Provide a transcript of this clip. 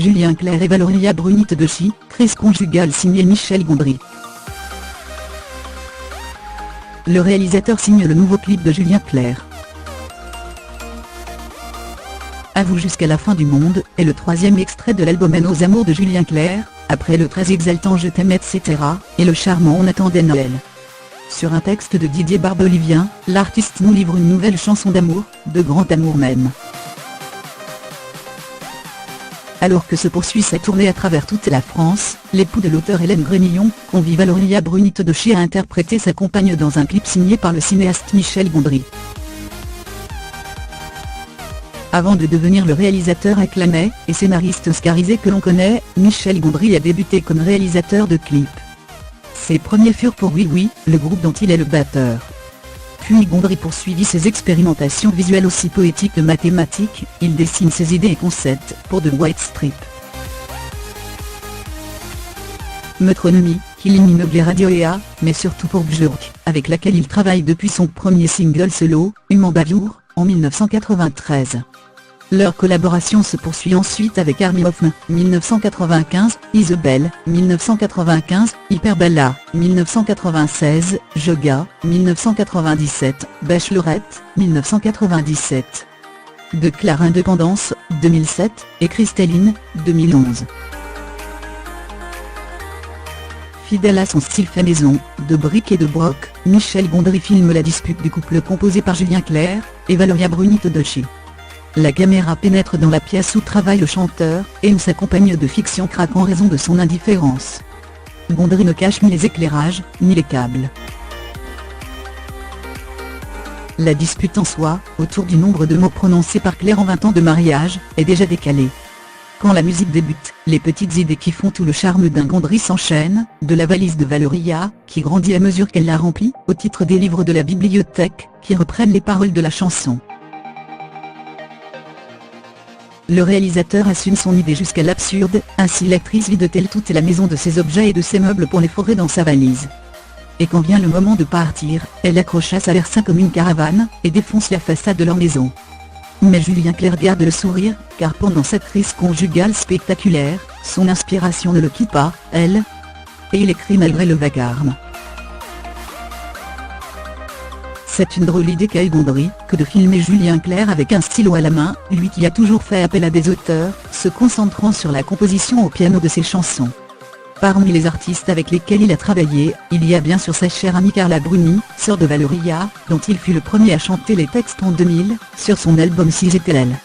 Julien Clerc et Valoria Bruni-Tedeschi, crise conjugale signée Michel Gondry. Le réalisateur signe le nouveau clip de Julien Clerc. À vous jusqu'à la fin du monde est le troisième extrait de l'album À nos amours de Julien Clerc, après le très exaltant Je t'aime etc. et le charmant On attendait Noël. Sur un texte de Didier Barbelivien, l'artiste nous livre une nouvelle chanson d'amour, de grand amour même. Alors que se poursuit sa tournée à travers toute la France, l'époux de l'auteur Hélène Grémillon convie Valoria Bruni-Tedeschi à interpréter sa compagne dans un clip signé par le cinéaste Michel Gondry. Avant de devenir le réalisateur acclamé et scénariste oscarisé que l'on connaît, Michel Gondry a débuté comme réalisateur de clips. Ses premiers furent pour Oui Oui, le groupe dont il est le batteur. Puis Gondry poursuivit ses expérimentations visuelles aussi poétiques que mathématiques, il dessine ses idées et concepts pour The White Strip. Metronomy, Killing Immeuble Radio mais surtout pour Björk, avec laquelle il travaille depuis son premier single solo, Human Behavior, en 1993. Leur collaboration se poursuit ensuite avec Army Hoffman, 1995, Isabelle, 1995, Hyperbella, 1996, Joga, 1997, Bachelorette, 1997. De Claire Indépendance, 2007, et Cristalline, 2011. Fidèle à son style fait maison, de briques et de broc, Michel Gondry filme la dispute du couple composé par Julien Clerc et Valoria Bruni-Tedeschi. La caméra pénètre dans la pièce où travaille le chanteur, et où sa compagne de fiction craque en raison de son indifférence. Gondry ne cache ni les éclairages, ni les câbles. La dispute en soi, autour du nombre de mots prononcés par Claire en 20 ans de mariage, est déjà décalée. Quand la musique débute, les petites idées qui font tout le charme d'un Gondry s'enchaînent, de la valise de Valoria, qui grandit à mesure qu'elle la remplit, au titre des livres de la bibliothèque, qui reprennent les paroles de la chanson. Le réalisateur assume son idée jusqu'à l'absurde, ainsi l'actrice vide-t-elle toute la maison de ses objets et de ses meubles pour les fourrer dans sa valise. Et quand vient le moment de partir, elle accroche à sa versa comme une caravane, et défonce la façade de leur maison. Mais Julien Clerc garde le sourire, car pendant cette crise conjugale spectaculaire, son inspiration ne le quitte pas, elle. Et il écrit malgré le vacarme. C'est une drôle idée qu'a eu Gondry, que de filmer Julien Clerc avec un stylo à la main, lui qui a toujours fait appel à des auteurs, se concentrant sur la composition au piano de ses chansons. Parmi les artistes avec lesquels il a travaillé, il y a bien sûr sa chère amie Carla Bruni, sœur de Valoria, dont il fut le premier à chanter les textes en 2000, sur son album Si j'étais elle.